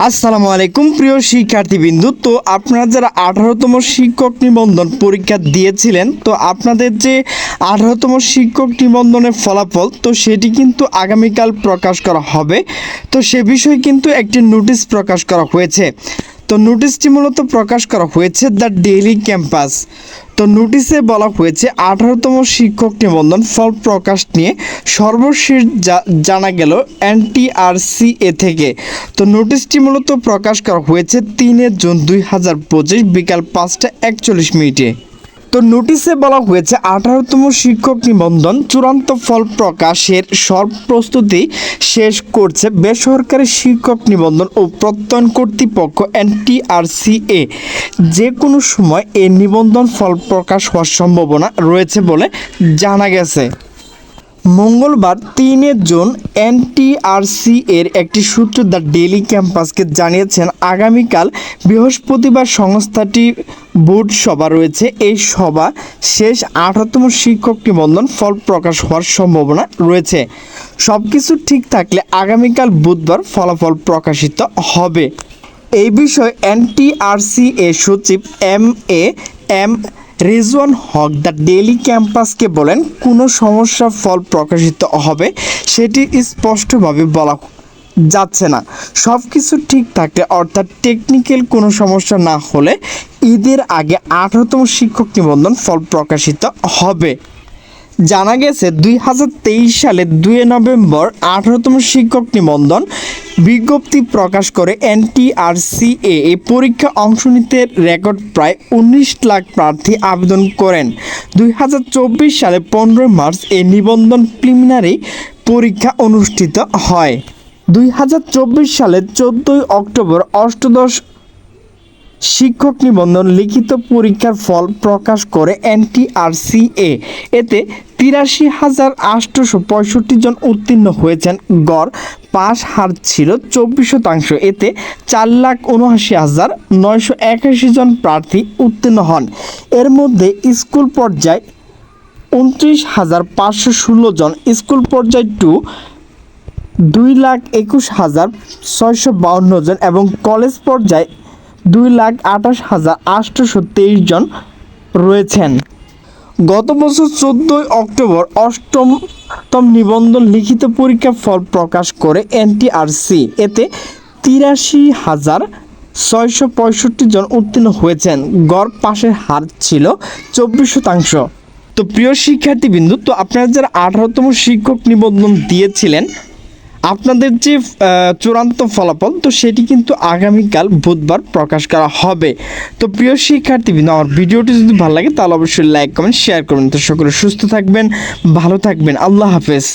আসসালামু আলাইকুম প্রিয় শিক্ষার্থীবৃন্দু। তো আপনারা যারা 18তম শিক্ষক নিবন্ধন পরীক্ষা দিয়েছিলেন, তো আপনাদের যে 18তম শিক্ষক নিবন্ধনের ফলাফল তো সেটি কিন্তু আগামীকাল প্রকাশ করা হবে। তো সে বিষয়ে কিন্তু একটি নোটিশ প্রকাশ করা হয়েছে। তো নোটিশটি মূলত প্রকাশ করা হয়েছে দ্য ডেইলি ক্যাম্পাস। তো নোটিশে বলা হয়েছে 18তম শিক্ষক নিবন্ধন ফল প্রকাশ নিয়ে সর্বশেষ জানা গেল এনটিআরসিএ থেকে। তো নোটিশটি মূলত প্রকাশ করা হয়েছে 3 জুন 2025 বিকাল 5টা 41 মিনিটে। তো নোটিশে বলা হয়েছে 18তম শিক্ষক নিবন্ধন চূড়ান্ত ফল প্রকাশের সব প্রস্তুতি শেষ করছে বেসরকারি শিক্ষক নিবন্ধন ও প্রত্যয়ন কর্তৃপক্ষ এনটিআরসিএ। যে কোনো সময় এই নিবন্ধন ফল প্রকাশ হওয়ার সম্ভাবনা রয়েছে বলে জানা গেছে। মঙ্গলবার 3 জুন এনটিআরসি এর একটি সূত্র দ্য ডেইলি ক্যাম্পাসকে জানিয়েছেন আগামীকাল বৃহস্পতিবার সংস্থাটির বোর্ড সভা রয়েছে। এই সভা শেষ 18তম শিক্ষক নিবন্ধন ফল প্রকাশ হওয়ার সম্ভাবনা রয়েছে। সব কিছু ঠিক থাকলে আগামীকাল বুধবার ফলাফল প্রকাশিত হবে। এই বিষয়ে এনটিআরসিএ সচিব M Rizwan Haque the daily ক্যাম্পাসকে বলেন, কোনো সমস্যা ফল প্রকাশিত হবে সেটি স্পষ্টভাবে বলা যাচ্ছে না। সব কিছু ঠিক থাকলে অর্থাৎ টেকনিক্যাল কোনো সমস্যা না হলে ঈদের আগে 18তম শিক্ষক নিবন্ধন ফল প্রকাশিত হবে। জানা গেছে 2023 সালের 2 নভেম্বর 18তম শিক্ষক নিবন্ধন বিজ্ঞপ্তি প্রকাশ করে এনটিআরসিএ। এই পরীক্ষা অংশ নিতে রেকর্ড প্রায় 19 লাখ প্রার্থী আবেদন করেন। 2024 সালে 15 মার্চ এই নিবন্ধন প্রিলিমিনারি পরীক্ষা অনুষ্ঠিত হয়। 2024 সালের 14 অক্টোবর অষ্টাদশ শিক্ষক নিবন্ধন লিখিত পরীক্ষার ফল প্রকাশ করে এনটিআরসিএ। এতে 83,865 জন উত্তীর্ণ হয়েছেন। গড় পাস হার ছিল 24%। এতে 4,79,981 জন প্রার্থী উত্তীর্ণ হন। এর মধ্যে স্কুল পর্যায়ে 29,516 জন, স্কুল পর্যায়ে 2,21,652 জন এবং কলেজ পর্যায়ে 2,28,823 জন রয়েছেন। গত বছর 14 অক্টোবর অষ্টম নিবন্ধন লিখিত পরীক্ষার ফল প্রকাশ করে এনটিআরসি। এতে 83,665 জন উত্তীর্ণ হয়েছেন। গড় পাশের হার ছিল 24%। তো প্রিয় শিক্ষার্থীবৃন্দু, তো আপনারা যারা 18তম শিক্ষক নিবন্ধন দিয়েছিলেন আপনাদের যে চূড়ান্ত ফলাফল তো সেটি কিন্তু আগামীকাল বুধবার প্রকাশ করা হবে। তো প্রিয় শিক্ষার্থীবৃন্দ, আমার ভিডিওটি যদি ভালো লাগে তাহলে অবশ্যই লাইক কমেন্ট শেয়ার করবেন। তো সকলে সুস্থ থাকবেন, ভালো থাকবেন। আল্লাহ হাফেজ।